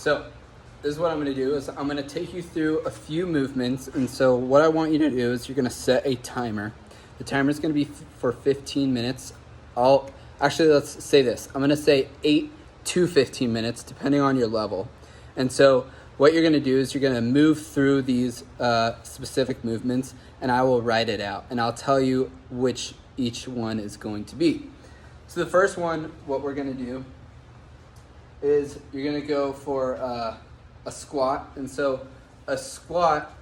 So this is what I'm going to do is I'm going to take you through a few movements. And so what I want you to do is you're going to set a timer. The timer is going to be for 15 minutes. Let's say this. I'm going to say 8 to 15 minutes, depending on your level. And so what you're going to do is you're going to move through these specific movements, and I will write it out. And I'll tell you which each one is going to be. So the first one, what we're going to do is you're going to go for a squat. And so a squat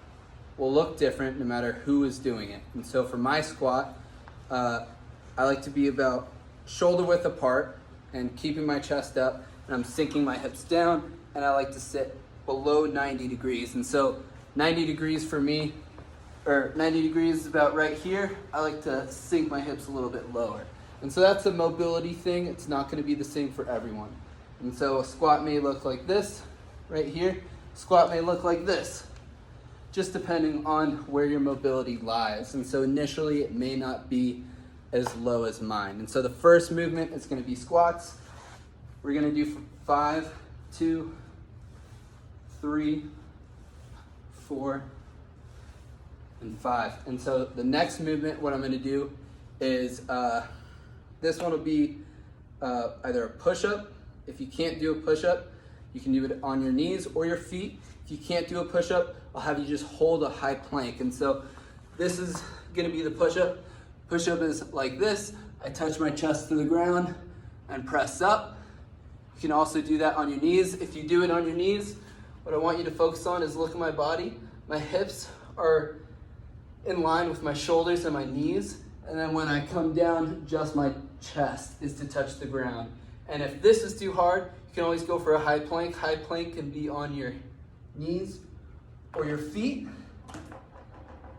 will look different no matter who is doing it. And so for my squat, I like to be about shoulder width apart and keeping my chest up, and I'm sinking my hips down, and I like to sit below 90 degrees. And so 90 degrees for me, or 90 degrees is about right here. I like to sink my hips a little bit lower. And so that's a mobility thing. It's not going to be the same for everyone. And so a squat may look like this right here. Squat may look like this, just depending on where your mobility lies. And so initially it may not be as low as mine. And so the first movement is going to be squats. We're going to do 5, 2, 3, 4, and 5. And so the next movement, what I'm going to do is this one will be either a push-up. If you can't do a push-up, you can do it on your knees or your feet. If you can't do a push-up, I'll have you just hold a high plank. And so this is going to be the push-up. Push-up is like this. I touch my chest to the ground and press up. You can also do that on your knees. If you do it on your knees, what I want you to focus on is look at my body. My hips are in line with my shoulders and my knees. And then when I come down, just my chest is to touch the ground. And if this is too hard, you can always go for a high plank. High plank can be on your knees or your feet.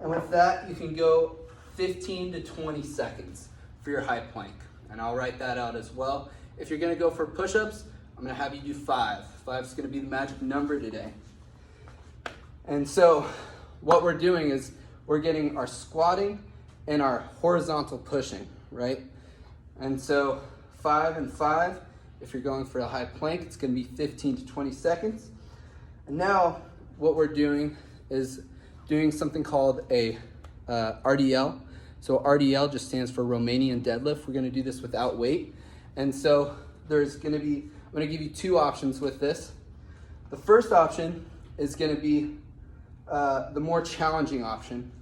And with that, you can go 15 to 20 seconds for your high plank. And I'll write that out as well. If you're gonna go for push-ups, I'm gonna have you do 5. 5 is gonna be the magic number today. And so what we're doing is we're getting our squatting and our horizontal pushing, right? And so 5 and 5, if you're going for a high plank, it's gonna be 15 to 20 seconds. And now what we're doing is doing something called a RDL. So RDL just stands for Romanian deadlift. We're gonna do this without weight. And so I'm gonna give you 2 options with this. The first option is gonna be the more challenging option.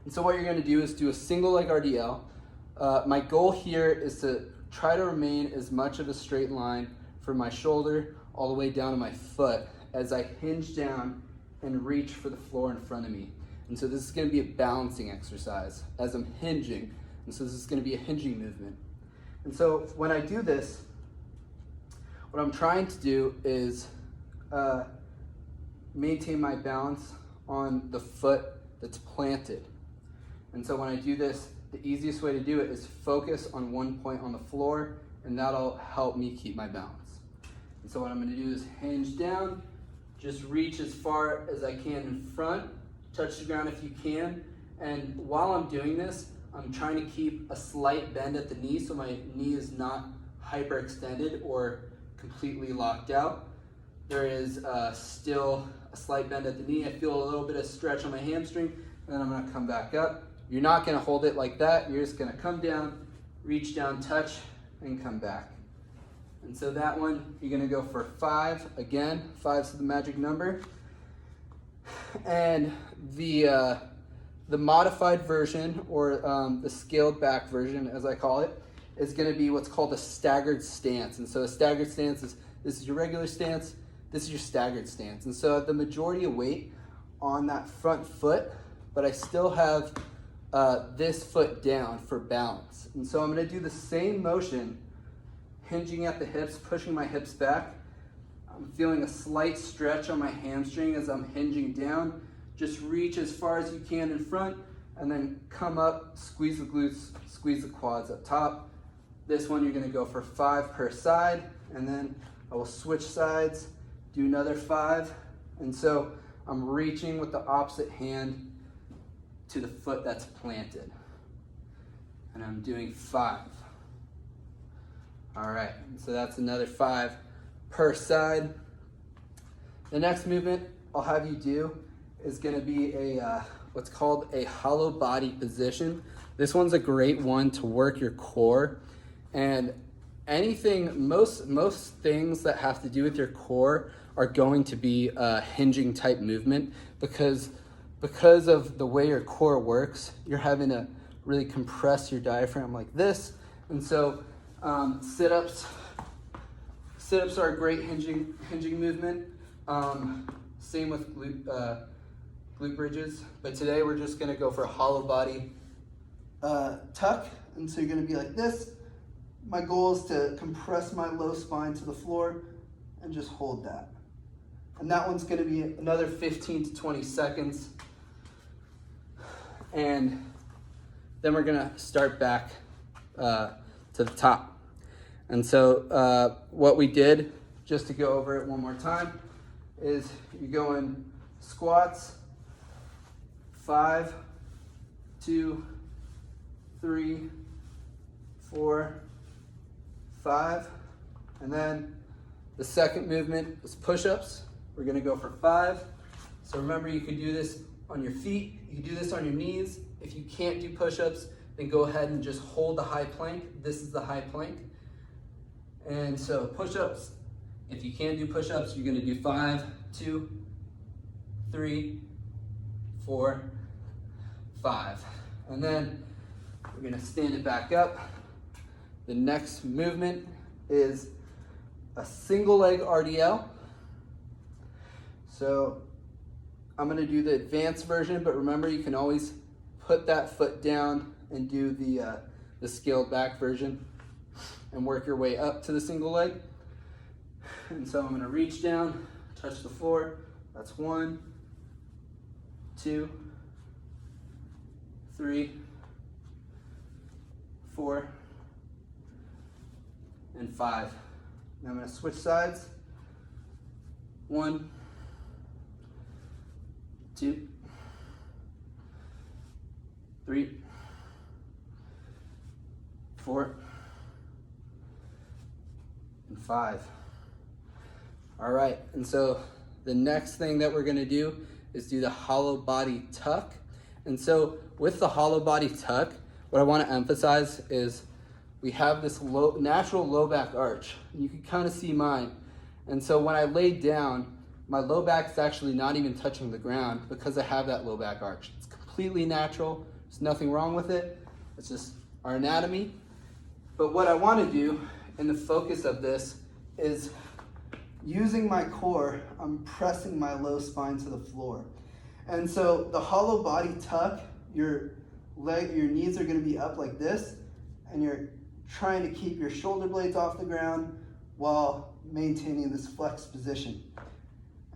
And so what you're gonna do is do a single leg RDL. My goal here is to try to remain as much of a straight line from my shoulder all the way down to my foot as I hinge down and reach for the floor in front of me. And so this is going to be a balancing exercise as I'm hinging. And so this is going to be a hinging movement. And so when I do this, what I'm trying to do is maintain my balance on the foot that's planted. And so when I do this, the easiest way to do it is focus on one point on the floor, and that'll help me keep my balance. And so what I'm going to do is hinge down, just reach as far as I can in front, touch the ground if you can. And while I'm doing this, I'm trying to keep a slight bend at the knee so my knee is not hyperextended or completely locked out. There is still a slight bend at the knee. I feel a little bit of stretch on my hamstring, and then I'm going to come back up. You're not going to hold it like that. You're just going to come down, reach down, touch, and come back. And so that one, you're going to go for 5. Again, 5's the magic number. And the modified version, or the scaled back version, as I call it, is going to be what's called a staggered stance. And so a staggered stance is, this is your regular stance, this is your staggered stance. And so the majority of weight on that front foot, but I still have this foot down for balance. And so I'm going to do the same motion, hinging at the hips, pushing my hips back. I'm feeling a slight stretch on my hamstring as I'm hinging down. Just reach as far as you can in front, and then come up, squeeze the glutes, squeeze the quads up top. This one you're going to go for 5 per side, and then I will switch sides, do another 5. And so I'm reaching with the opposite hand to the foot that's planted. And I'm doing 5. All right, so that's another 5 per side. The next movement I'll have you do is gonna be a what's called a hollow body position. This one's a great one to work your core, and most things that have to do with your core are going to be a hinging type movement because of the way your core works. You're having to really compress your diaphragm like this, and so sit-ups are a great hinging movement. Same with glute bridges, but today we're just gonna go for a hollow body tuck, and so you're gonna be like this. My goal is to compress my low spine to the floor and just hold that. And that one's gonna be another 15 to 20 seconds. And then we're gonna start back to the top. And so what we did, just to go over it one more time, is you go in squats, 5, 2, 3, 4, 5, and then the second movement is push-ups. We're gonna go for 5. So remember, you can do this on your feet, you can do this on your knees. If you can't do push-ups, then go ahead and just hold the high plank. This is the high plank. And so push-ups, if you can do push-ups, you're gonna do 5, 2, 3, 4, 5. And then we're gonna stand it back up. The next movement is a single leg RDL. So I'm gonna do the advanced version, but remember, you can always put that foot down and do the scaled back version and work your way up to the single leg. And so I'm gonna reach down, touch the floor. That's 1, 2, 3, 4, and 5. Now I'm gonna switch sides. 1, 2, 3, 4, and 5. All right, and so the next thing that we're gonna do is do the hollow body tuck. And so with the hollow body tuck, what I wanna emphasize is we have this natural low back arch. You can kind of see mine. And so when I lay down, my low back is actually not even touching the ground because I have that low back arch. It's completely natural. There's nothing wrong with it. It's just our anatomy. But what I want to do in the focus of this is using my core, I'm pressing my low spine to the floor. And so the hollow body tuck, your knees are going to be up like this, and you're trying to keep your shoulder blades off the ground while maintaining this flexed position.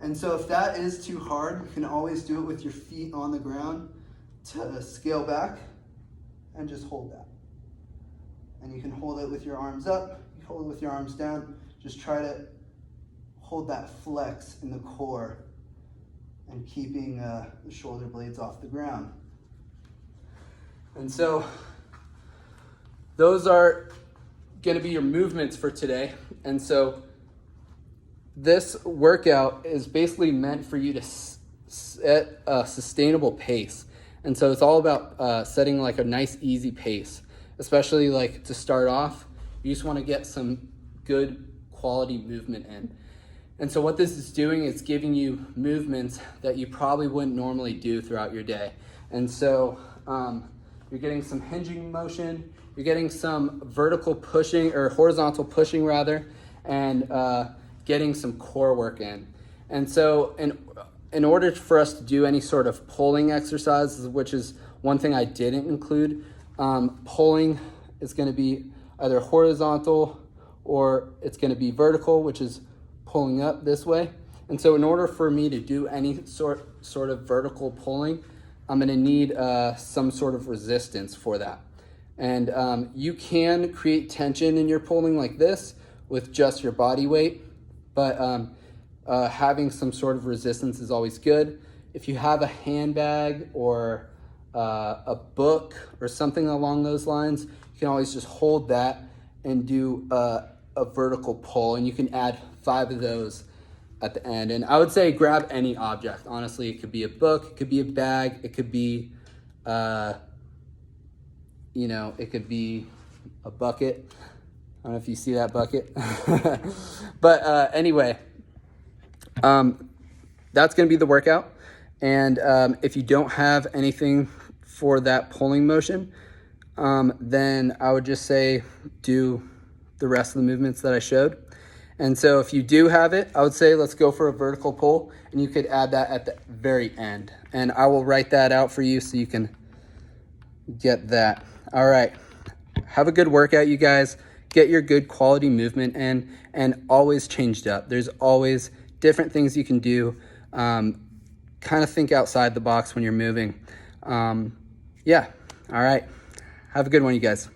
And so if that is too hard, you can always do it with your feet on the ground to scale back and just hold that. And you can hold it with your arms up, you hold it with your arms down. Just try to hold that flex in the core and keeping the shoulder blades off the ground. And so those are gonna be your movements for today. And so this workout is basically meant for you to set a sustainable pace. And so it's all about setting like a nice, easy pace, especially like to start off. You just wanna get some good quality movement in. And so what this is doing is giving you movements that you probably wouldn't normally do throughout your day. And so you're getting some hinging motion, you're getting some vertical pushing, or horizontal pushing rather, and getting some core work in. And so in order for us to do any sort of pulling exercises, which is one thing I didn't include, pulling is gonna be either horizontal or it's gonna be vertical, which is pulling up this way. And so in order for me to do any sort of vertical pulling, I'm gonna need some sort of resistance for that. And you can create tension in your pulling like this with just your body weight, but having some sort of resistance is always good. If you have a handbag or a book or something along those lines, you can always just hold that and do a vertical pull, and you can add 5 of those at the end. And I would say grab any object. Honestly, it could be a book, it could be a bag, it could be, you know, it could be a bucket. I don't know if you see that bucket. But anyway, that's going to be the workout. And if you don't have anything for that pulling motion, then I would just say do the rest of the movements that I showed. And so if you do have it, I would say let's go for a vertical pull, and you could add that at the very end. And I will write that out for you so you can get that. All right. Have a good workout, you guys. Get your good quality movement in, and always changed up. There's always different things you can do. Kind of think outside the box when you're moving. Yeah. All right. Have a good one, you guys.